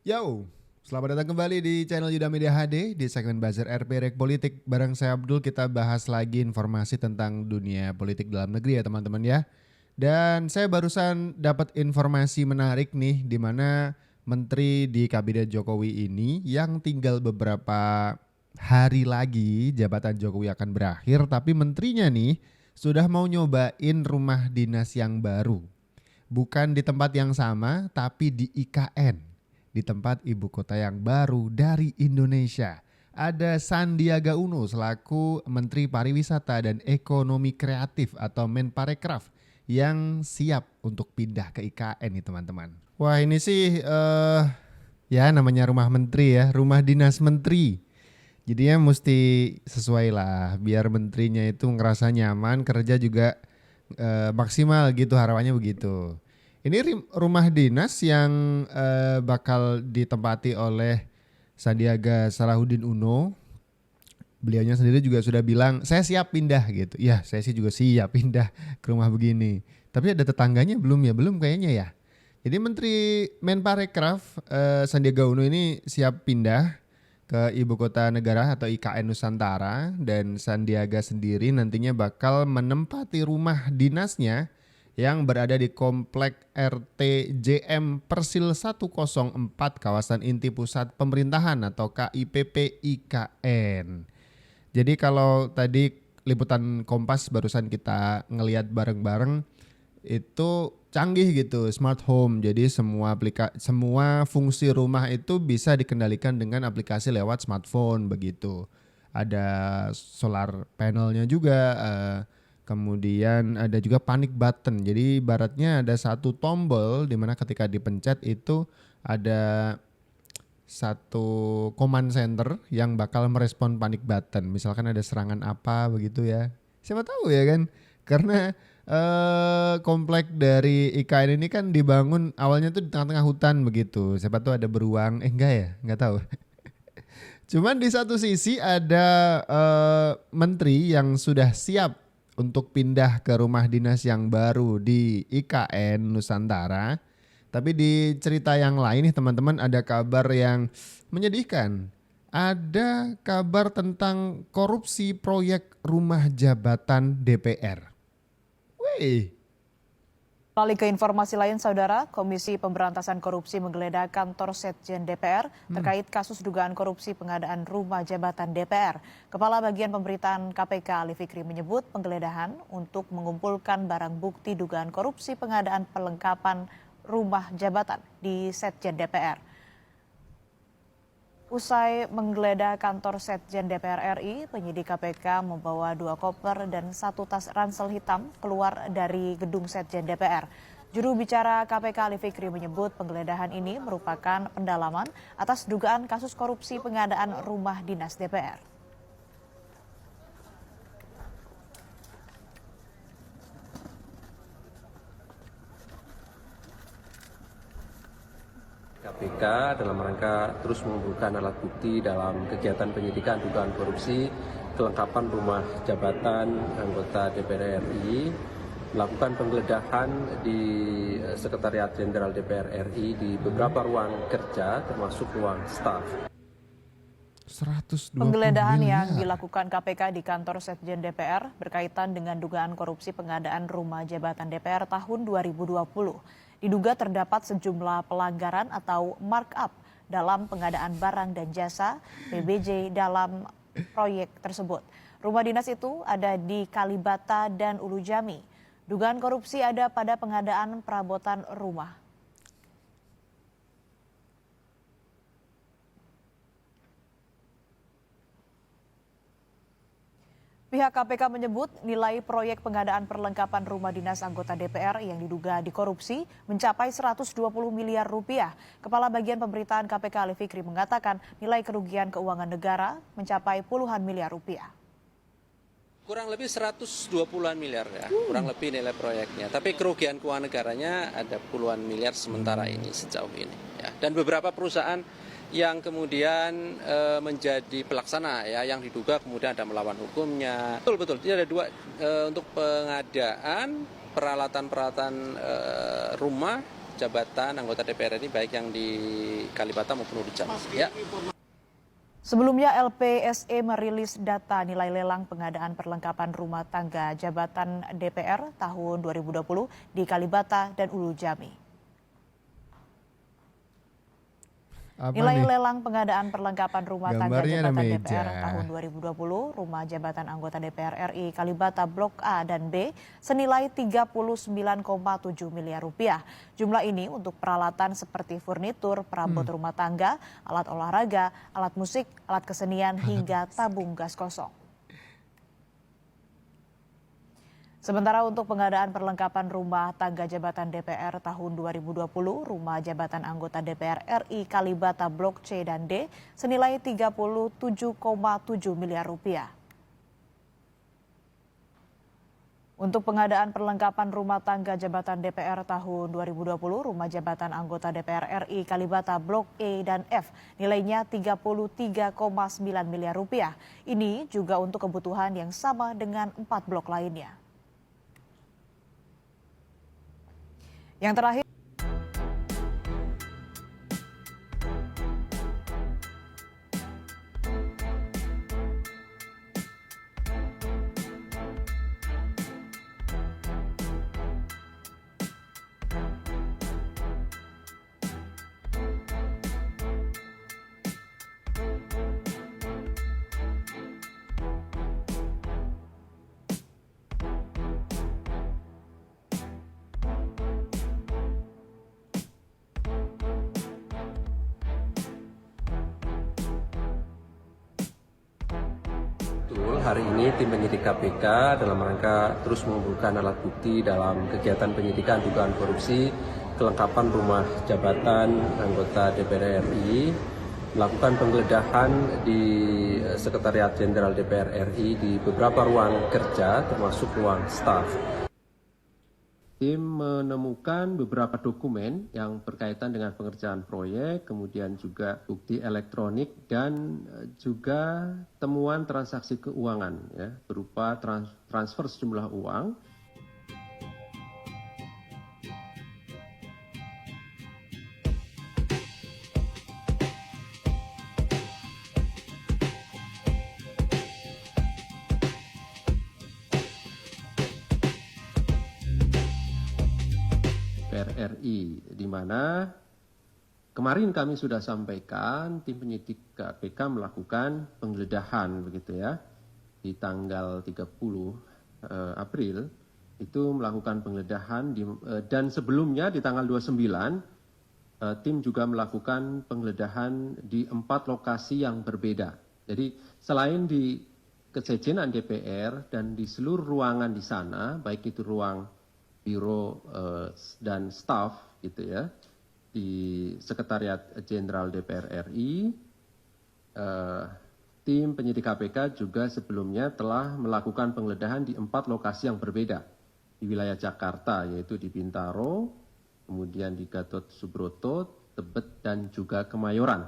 Yo, selamat datang kembali di channel Yuda Media HD di segmen Buzzer RP Rek Politik. Bareng saya Abdul, kita bahas lagi informasi tentang dunia politik dalam negeri ya teman-teman ya. Dan saya barusan dapat informasi menarik nih, di mana menteri di kabinet Jokowi ini yang tinggal beberapa hari lagi jabatan Jokowi akan berakhir, tapi menterinya nih sudah mau nyobain rumah dinas yang baru. Bukan di tempat yang sama, tapi di IKN, di tempat ibu kota yang baru dari Indonesia. Ada Sandiaga Uno selaku Menteri Pariwisata dan Ekonomi Kreatif atau Menparekraf yang siap untuk pindah ke IKN nih teman-teman. Wah ini sih ya namanya rumah menteri ya, rumah dinas menteri. Jadinya mesti sesuai lah biar menterinya itu ngerasa nyaman, kerja juga maksimal gitu, harapannya begitu. Ini rumah dinas yang bakal ditempati oleh Sandiaga Salahuddin Uno. Beliaunya sendiri juga sudah bilang, saya siap pindah gitu. Ya, saya sih juga siap pindah ke rumah begini. Tapi ada tetangganya belum ya? Belum kayaknya ya. Jadi Menteri Menparekraf Sandiaga Uno ini siap pindah ke ibu kota negara atau IKN Nusantara, dan Sandiaga sendiri nantinya bakal menempati rumah dinasnya yang berada di Komplek RTJM Persil 104 Kawasan Inti Pusat Pemerintahan atau KIPP IKN. Jadi kalau tadi liputan Kompas barusan kita ngelihat bareng-bareng, itu canggih gitu, smart home. Jadi semua fungsi rumah itu bisa dikendalikan dengan aplikasi lewat smartphone begitu. Ada solar panelnya juga, kemudian ada juga panic button. Jadi ibaratnya ada satu tombol di mana ketika dipencet itu ada satu command center yang bakal merespon panic button. Misalkan ada serangan apa begitu ya. Siapa tahu ya kan. Karena komplek dari IKN ini kan dibangun awalnya tuh di tengah-tengah hutan begitu. Siapa tahu ada beruang. Enggak ya? Enggak tahu. Cuman di satu sisi ada menteri yang sudah siap untuk pindah ke rumah dinas yang baru di IKN Nusantara. Tapi di cerita yang lain nih teman-teman, ada kabar yang menyedihkan. Ada kabar tentang korupsi proyek rumah jabatan DPR. Wih. Beralih ke informasi lain, Saudara, Komisi Pemberantasan Korupsi menggeledah kantor Setjen DPR terkait kasus dugaan korupsi pengadaan rumah jabatan DPR. Kepala Bagian Pemberitaan KPK Ali Fikri menyebut penggeledahan untuk mengumpulkan barang bukti dugaan korupsi pengadaan perlengkapan rumah jabatan di Setjen DPR. Usai menggeledah kantor Setjen DPR RI, penyidik KPK membawa 2 koper dan 1 tas ransel hitam keluar dari gedung Setjen DPR. Juru bicara KPK Ali Fikri menyebut penggeledahan ini merupakan pendalaman atas dugaan kasus korupsi pengadaan rumah dinas DPR. KPK dalam rangka terus mengumpulkan alat bukti dalam kegiatan penyidikan dugaan korupsi kelengkapan rumah jabatan anggota DPR RI, melakukan penggeledahan di Sekretariat Jenderal DPR RI di beberapa ruang kerja termasuk ruang staf. Penggeledahan yang dilakukan KPK di kantor Setjen DPR berkaitan dengan dugaan korupsi pengadaan rumah jabatan DPR tahun 2020. Diduga terdapat sejumlah pelanggaran atau markup dalam pengadaan barang dan jasa PBJ dalam proyek tersebut. Rumah dinas itu ada di Kalibata dan Ulu Jami. Dugaan korupsi ada pada pengadaan perabotan rumah. Pihak KPK menyebut nilai proyek pengadaan perlengkapan rumah dinas anggota DPR yang diduga dikorupsi mencapai 120 miliar rupiah. Kepala Bagian Pemberitaan KPK Ali Fikri mengatakan nilai kerugian keuangan negara mencapai puluhan miliar rupiah. Kurang lebih 120-an miliar ya, kurang lebih nilai proyeknya. Tapi kerugian keuangan negaranya ada puluhan miliar sementara ini sejauh ini. Ya. Dan beberapa perusahaan yang kemudian menjadi pelaksana ya, yang diduga kemudian ada melawan hukumnya. Betul, ini ada 2 untuk pengadaan peralatan rumah jabatan anggota DPR ini baik yang di Kalibata maupun Ulu Jami. Ya. Sebelumnya LPSE merilis data nilai lelang pengadaan perlengkapan rumah tangga jabatan DPR tahun 2020 di Kalibata dan Ulu Jami. Apa Nilai nih? lelang pengadaan perlengkapan rumah tangga Gambarnya ada jabatan meja. DPR tahun 2020, rumah jabatan anggota DPR RI Kalibata Blok A dan B senilai 39,7 miliar rupiah. Jumlah ini untuk peralatan seperti furnitur, perabot rumah tangga, alat olahraga, alat musik, alat kesenian hingga tabung gas kosong. Sementara untuk pengadaan perlengkapan rumah tangga jabatan DPR tahun 2020, rumah jabatan anggota DPR RI Kalibata Blok C dan D senilai 37,7 miliar rupiah. Untuk pengadaan perlengkapan rumah tangga jabatan DPR tahun 2020, rumah jabatan anggota DPR RI Kalibata Blok E dan F nilainya 33,9 miliar rupiah. Ini juga untuk kebutuhan yang sama dengan 4 blok lainnya. Yang terakhir, Hari ini tim penyidik KPK dalam rangka terus mengumpulkan alat bukti dalam kegiatan penyidikan dugaan korupsi kelengkapan rumah jabatan anggota DPR RI, melakukan penggeledahan di Sekretariat Jenderal DPR RI di beberapa ruang kerja termasuk ruang staf. Tim menemukan beberapa dokumen yang berkaitan dengan pengerjaan proyek, kemudian juga bukti elektronik dan juga temuan transaksi keuangan ya, berupa transfer sejumlah uang. RI, di mana kemarin kami sudah sampaikan tim penyidik KPK melakukan penggeledahan begitu ya di tanggal 30 April itu melakukan penggeledahan dan sebelumnya di tanggal 29 tim juga melakukan penggeledahan di 4 lokasi yang berbeda. Jadi selain di kesekjenan DPR dan di seluruh ruangan di sana, baik itu ruang biro dan staf gitu ya di Sekretariat Jenderal DPR RI, tim penyidik KPK juga sebelumnya telah melakukan penggeledahan di 4 lokasi yang berbeda di wilayah Jakarta, yaitu di Bintaro, kemudian di Gatot Subroto, Tebet dan juga Kemayoran,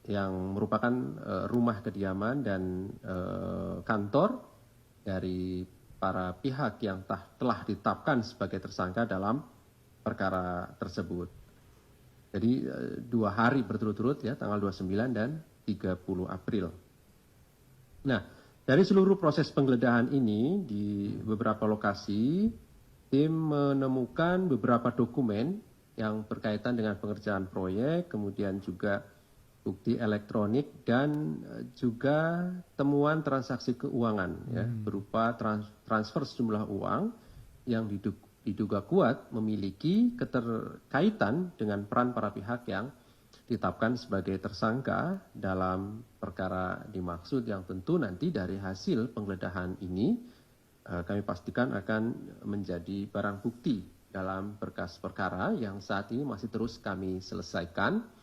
yang merupakan rumah kediaman dan kantor dari para pihak yang telah ditetapkan sebagai tersangka dalam perkara tersebut. Jadi 2 hari berturut-turut ya, tanggal 29 dan 30 April. Nah, dari seluruh proses penggeledahan ini di beberapa lokasi, tim menemukan beberapa dokumen yang berkaitan dengan pengerjaan proyek, kemudian juga bukti elektronik dan juga temuan transaksi keuangan ya, berupa transfer sejumlah uang yang diduga kuat memiliki keterkaitan dengan peran para pihak yang ditetapkan sebagai tersangka dalam perkara dimaksud, yang tentu nanti dari hasil penggeledahan ini kami pastikan akan menjadi barang bukti dalam berkas perkara yang saat ini masih terus kami selesaikan.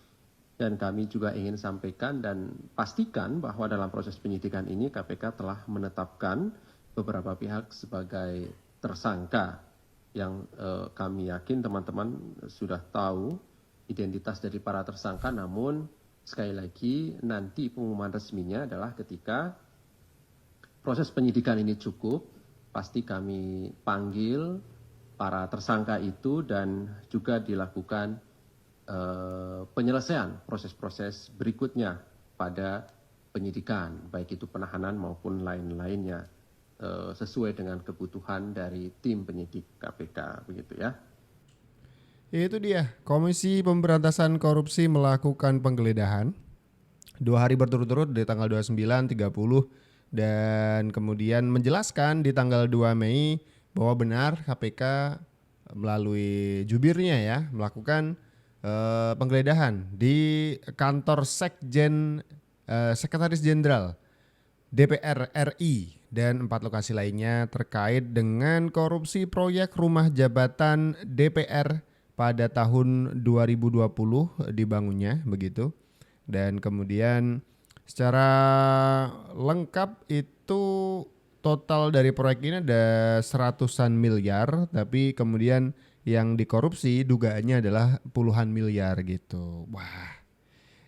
Dan kami juga ingin sampaikan dan pastikan bahwa dalam proses penyidikan ini KPK telah menetapkan beberapa pihak sebagai tersangka yang kami yakin teman-teman sudah tahu identitas dari para tersangka, namun sekali lagi nanti pengumuman resminya adalah ketika proses penyidikan ini cukup, pasti kami panggil para tersangka itu dan juga dilakukan penyelesaian proses-proses berikutnya pada penyidikan, baik itu penahanan maupun lain-lainnya, sesuai dengan kebutuhan dari tim penyidik KPK, begitu ya. Itu dia, Komisi Pemberantasan Korupsi melakukan penggeledahan 2 hari berturut-turut di tanggal 29, 30, dan kemudian menjelaskan di tanggal 2 Mei bahwa benar KPK melalui jubirnya ya melakukan penggeledahan di kantor Sekretaris Jenderal DPR RI dan 4 lokasi lainnya terkait dengan korupsi proyek rumah jabatan DPR pada tahun 2020 dibangunnya begitu. Dan kemudian secara lengkap itu total dari proyek ini ada seratusan miliar, tapi kemudian yang dikorupsi dugaannya adalah puluhan miliar gitu. Wah,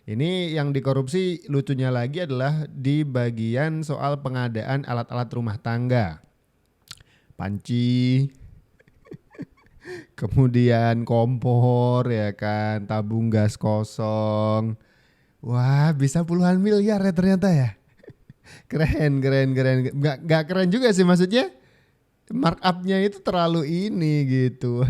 ini yang dikorupsi lucunya lagi adalah di bagian soal pengadaan alat-alat rumah tangga. Panci, kemudian kompor ya kan, tabung gas kosong. Wah, bisa puluhan miliar ya ternyata ya. Keren. Gak keren juga sih, maksudnya markupnya itu terlalu ini gitu.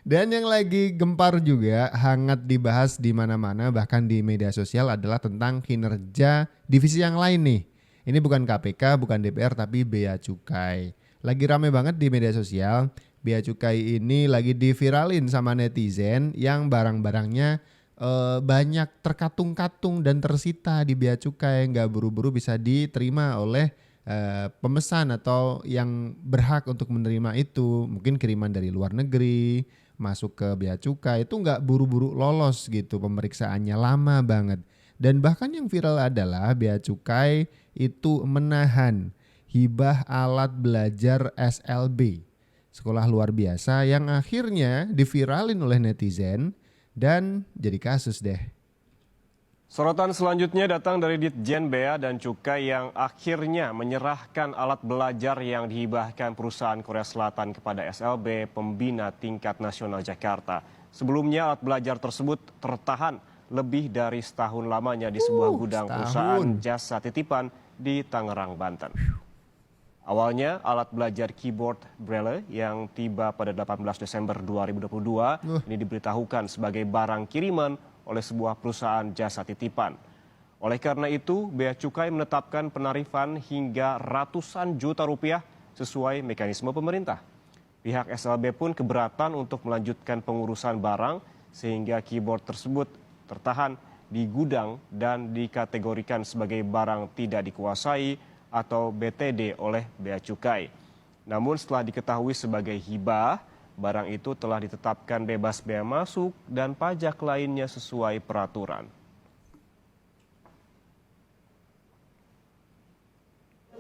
Dan yang lagi gempar juga hangat dibahas di mana-mana bahkan di media sosial adalah tentang kinerja divisi yang lain nih. Ini bukan KPK, bukan DPR tapi Bea Cukai. Lagi rame banget di media sosial. Bea Cukai ini lagi diviralin sama netizen yang barang-barangnya banyak terkatung-katung dan tersita di Bea Cukai, nggak buru-buru bisa diterima oleh pemesan atau yang berhak untuk menerima itu. Mungkin kiriman dari luar negeri masuk ke Bea Cukai itu nggak buru-buru lolos gitu, pemeriksaannya lama banget. Dan bahkan yang viral adalah Bea Cukai itu menahan hibah alat belajar SLB, sekolah luar biasa, yang akhirnya diviralin oleh netizen dan jadi kasus deh. Sorotan selanjutnya datang dari Ditjen Bea dan Cukai yang akhirnya menyerahkan alat belajar yang dihibahkan perusahaan Korea Selatan kepada SLB Pembina Tingkat Nasional Jakarta. Sebelumnya alat belajar tersebut tertahan lebih dari setahun lamanya di sebuah gudang perusahaan jasa titipan di Tangerang, Banten. Awalnya alat belajar keyboard Braille yang tiba pada 18 Desember 2022 ini diberitahukan sebagai barang kiriman oleh sebuah perusahaan jasa titipan. Oleh karena itu, Bea Cukai menetapkan penarifan hingga ratusan juta rupiah sesuai mekanisme pemerintah. Pihak SLB pun keberatan untuk melanjutkan pengurusan barang sehingga keyboard tersebut tertahan di gudang dan dikategorikan sebagai barang tidak dikuasai atau BTD oleh Bea Cukai. Namun setelah diketahui sebagai hibah, barang itu telah ditetapkan bebas bea masuk dan pajak lainnya sesuai peraturan.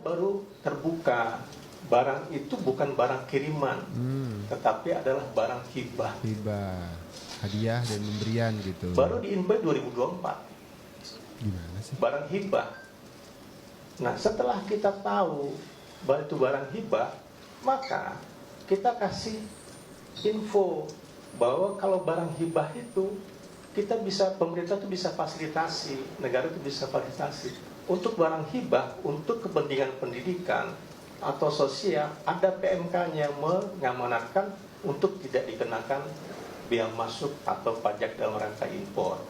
Baru terbuka, barang itu bukan barang kiriman, tetapi adalah barang hibah. Hibah, hadiah dan pemberian gitu. Baru di-invite 2024. Gimana sih? Barang hibah. Nah, setelah kita tahu bahwa itu barang hibah, maka kita kasih info bahwa kalau barang hibah itu pemerintah itu bisa fasilitasi, negara itu bisa fasilitasi. Untuk barang hibah, untuk kepentingan pendidikan atau sosial, ada PMK-nya mengamanatkan untuk tidak dikenakan bea masuk atau pajak dalam rangka impor.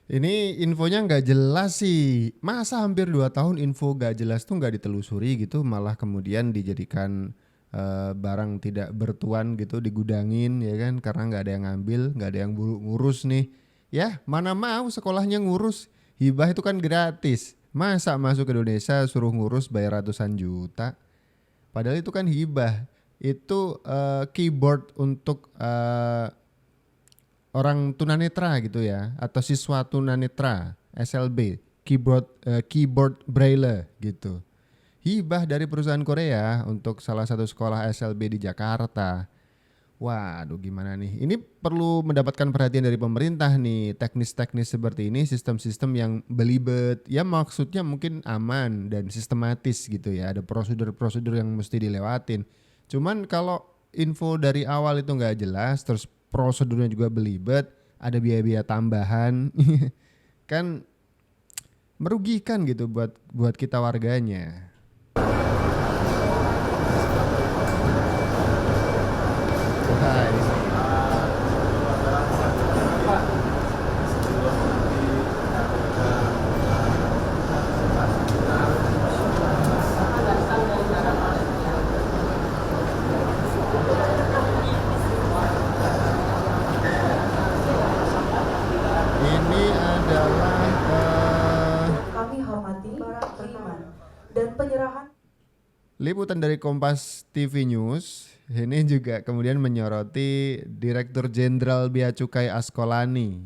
Ini infonya nggak jelas sih. Masa hampir 2 tahun info nggak jelas tuh nggak ditelusuri gitu, malah kemudian dijadikan barang tidak bertuan gitu, digudangin ya kan, karena nggak ada yang ngambil, nggak ada yang ngurus nih. Ya mana mau sekolahnya ngurus, hibah itu kan gratis. Masa masuk ke Indonesia suruh ngurus bayar ratusan juta? Padahal itu kan hibah. Itu keyboard untuk orang tunanetra gitu ya, atau siswa tunanetra SLB, keyboard Braille gitu. Hibah dari perusahaan Korea untuk salah satu sekolah SLB di Jakarta. Waduh gimana nih, ini perlu mendapatkan perhatian dari pemerintah nih. Teknis-teknis seperti ini, sistem-sistem yang belibet, ya maksudnya mungkin aman dan sistematis gitu ya. Ada prosedur-prosedur yang mesti dilewatin. Cuman kalau info dari awal itu nggak jelas, terus prosedurnya juga belibet, ada biaya-biaya tambahan, kan merugikan gitu buat kita warganya. Hai. Ini adalah Kami hormati para kiriman dan penyerahan. liputan dari Kompas TV News. Ini juga kemudian menyoroti Direktur Jenderal Bea Cukai Askolani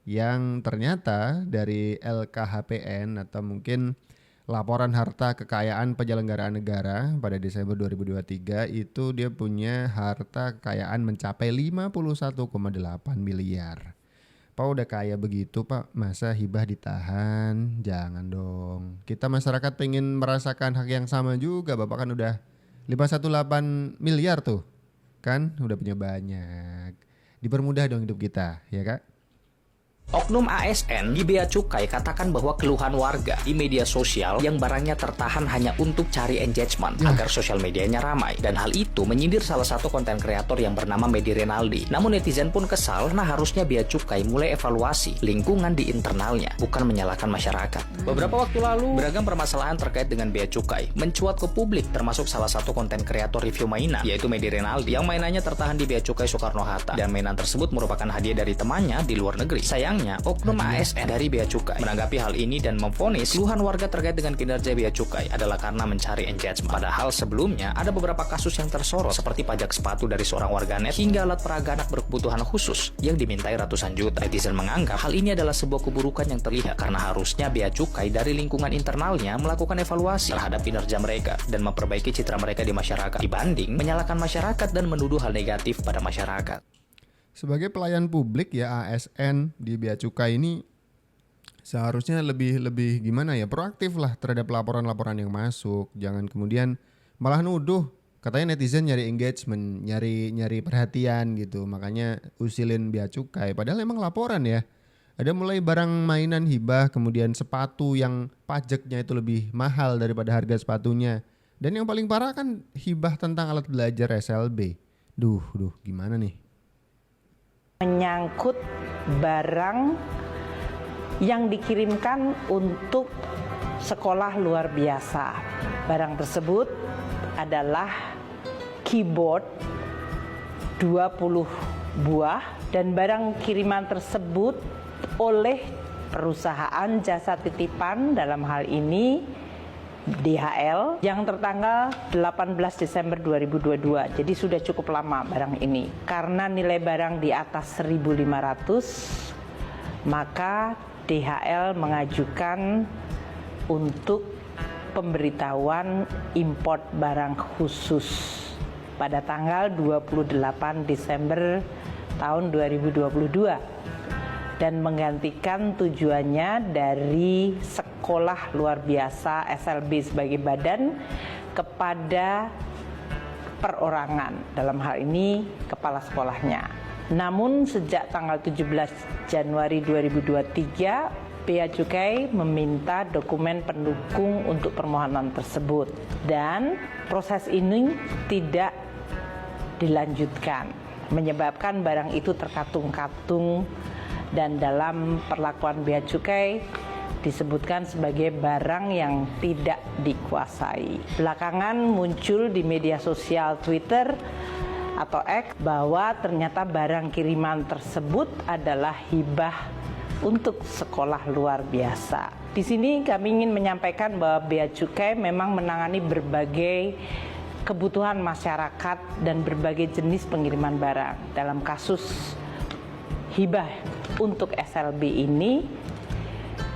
yang ternyata dari LKHPN atau mungkin laporan harta kekayaan penyelenggaraan negara pada Desember 2023 itu dia punya harta kekayaan mencapai 51,8 miliar. Pak udah kaya begitu Pak, masa hibah ditahan? Jangan dong. Kita masyarakat pengen merasakan hak yang sama juga. Bapak kan udah 518 miliar tuh. Kan udah punya banyak. Dipermudah dong hidup kita, ya Kak? Oknum ASN di Bea Cukai katakan bahwa keluhan warga di media sosial yang barangnya tertahan hanya untuk cari engagement agar sosial medianya ramai. Dan hal itu menyindir salah satu konten kreator yang bernama Medi Renaldi. Namun netizen pun kesal, nah harusnya Bea Cukai mulai evaluasi lingkungan di internalnya, bukan menyalahkan masyarakat. Beberapa waktu lalu, beragam permasalahan terkait dengan Bea Cukai mencuat ke publik, termasuk salah satu konten kreator review mainan, yaitu Medi Renaldi, yang mainannya tertahan di Bea Cukai Soekarno-Hatta. Dan mainan tersebut merupakan hadiah dari temannya di luar negeri. Sayangnya, oknum ASN dari Bea Cukai menanggapi hal ini dan memvonis keluhan warga terkait dengan kinerja Bea Cukai adalah karena mencari engagement. Padahal sebelumnya ada beberapa kasus yang tersorot seperti pajak sepatu dari seorang warganet hingga alat peraga anak berkebutuhan khusus yang dimintai ratusan juta. Netizen menganggap hal ini adalah sebuah keburukan yang terlihat karena harusnya Bea Cukai dari lingkungan internalnya melakukan evaluasi terhadap kinerja mereka dan memperbaiki citra mereka di masyarakat dibanding menyalahkan masyarakat dan menuduh hal negatif pada masyarakat. Sebagai pelayan publik ya ASN di Bea Cukai ini seharusnya lebih gimana ya, proaktif lah terhadap laporan-laporan yang masuk. Jangan kemudian malah nuduh, katanya netizen nyari engagement, nyari perhatian gitu. Makanya usilin Bea Cukai. Padahal emang laporan ya. Ada mulai barang mainan hibah, kemudian sepatu yang pajaknya itu lebih mahal daripada harga sepatunya. Dan yang paling parah kan hibah tentang alat belajar SLB. Duh, gimana nih? Menyangkut barang yang dikirimkan untuk sekolah luar biasa. Barang tersebut adalah keyboard 20 buah dan barang kiriman tersebut oleh perusahaan jasa titipan, dalam hal ini DHL, yang tertanggal 18 Desember 2022. Jadi sudah cukup lama barang ini. Karena nilai barang di atas 1.500, maka DHL mengajukan untuk pemberitahuan import barang khusus pada tanggal 28 Desember tahun 2022. Dan menggantikan tujuannya dari sekolah luar biasa SLB sebagai badan kepada perorangan, dalam hal ini kepala sekolahnya. Namun sejak tanggal 17 Januari 2023, Bea Cukai meminta dokumen pendukung untuk permohonan tersebut dan proses ini tidak dilanjutkan, menyebabkan barang itu terkatung-katung. Dan dalam perlakuan Bea Cukai disebutkan sebagai barang yang tidak dikuasai. Belakangan muncul di media sosial Twitter atau X bahwa ternyata barang kiriman tersebut adalah hibah untuk sekolah luar biasa. Di sini kami ingin menyampaikan bahwa Bea Cukai memang menangani berbagai kebutuhan masyarakat dan berbagai jenis pengiriman barang. Dalam kasus hibah untuk SLB ini,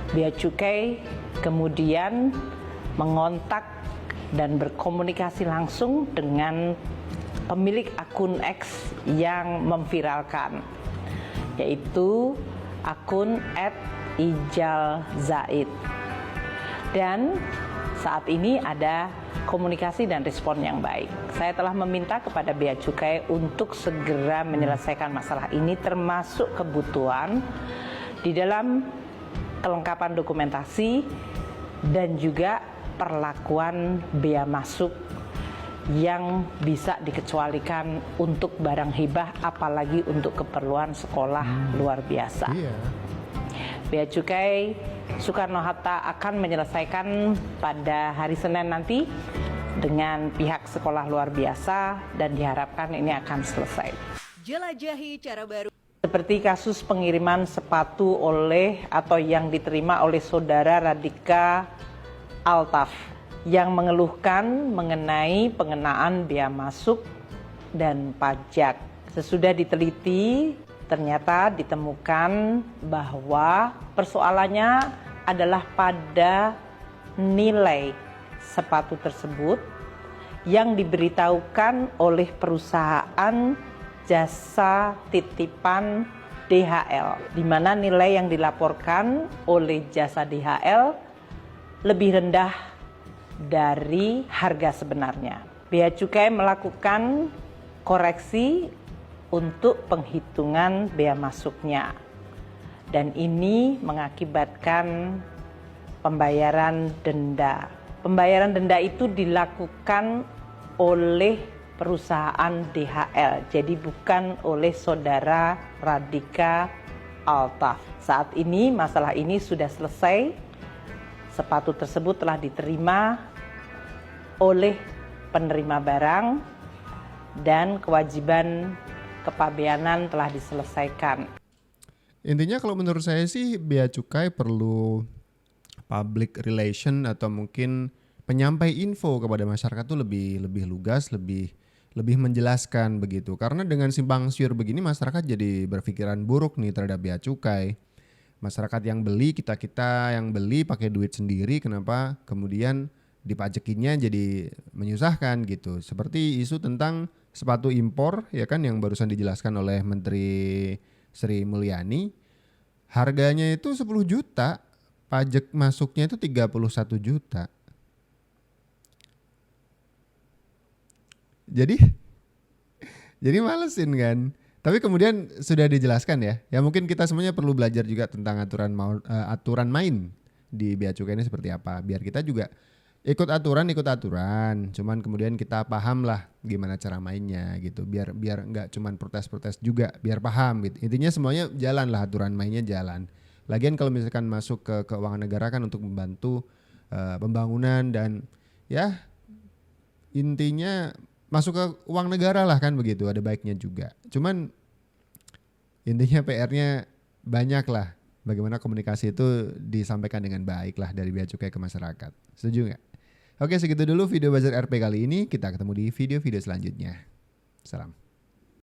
Bea Cukai kemudian mengontak dan berkomunikasi langsung dengan pemilik akun X yang memviralkan, yaitu akun @ijalzaid. Dan saat ini ada komunikasi dan respon yang baik. Saya telah meminta kepada Bea Cukai untuk segera menyelesaikan masalah ini, termasuk kebutuhan di dalam kelengkapan dokumentasi dan juga perlakuan bea masuk yang bisa dikecualikan untuk barang hibah, apalagi untuk keperluan sekolah luar biasa. Bea Cukai Soekarno-Hatta akan menyelesaikan pada hari Senin nanti dengan pihak sekolah luar biasa dan diharapkan ini akan selesai. Jelajahi cara baru. Seperti kasus pengiriman sepatu oleh atau yang diterima oleh saudara Radika Altaf yang mengeluhkan mengenai pengenaan bea masuk dan pajak. Sesudah diteliti, ternyata ditemukan bahwa persoalannya adalah pada nilai sepatu tersebut yang diberitahukan oleh perusahaan jasa titipan DHL, di mana nilai yang dilaporkan oleh jasa DHL lebih rendah dari harga sebenarnya. Bea Cukai melakukan koreksi untuk penghitungan bea masuknya. Dan ini mengakibatkan pembayaran denda. Pembayaran denda itu dilakukan oleh perusahaan DHL, jadi bukan oleh saudara Radika Altaf. Saat ini masalah ini sudah selesai. Sepatu tersebut telah diterima oleh penerima barang dan kewajiban kepabeanan telah diselesaikan. Intinya kalau menurut saya sih Bea Cukai perlu public relation atau mungkin penyampai info kepada masyarakat tuh lebih lugas, lebih menjelaskan begitu. Karena dengan simpang siur begini masyarakat jadi berpikiran buruk nih terhadap Bea Cukai. Masyarakat yang beli, kita yang beli pakai duit sendiri, kenapa kemudian dipajakinya jadi menyusahkan gitu. Seperti isu tentang sepatu impor ya kan yang barusan dijelaskan oleh Menteri Sri Mulyani. Harganya itu 10 juta, pajak masuknya itu 31 juta. Jadi malesin kan. Tapi kemudian sudah dijelaskan ya. Ya mungkin kita semuanya perlu belajar juga tentang aturan main di Bea Cukai ini seperti apa. Biar kita juga ikut aturan. Cuman kemudian kita paham lah gimana cara mainnya gitu. Biar nggak cuman protes-protes juga. Biar paham gitu. Intinya semuanya jalan lah, aturan mainnya jalan. Lagian kalau misalkan masuk ke keuangan negara kan untuk membantu pembangunan dan ya intinya masuk ke uang negara lah kan begitu. Ada baiknya juga. Cuman intinya PR-nya banyak lah. Bagaimana komunikasi itu disampaikan dengan baik lah dari Bea Cukai ke masyarakat. Setuju nggak? Oke, segitu dulu video Buzzer RP kali ini. Kita ketemu di video-video selanjutnya. Salam.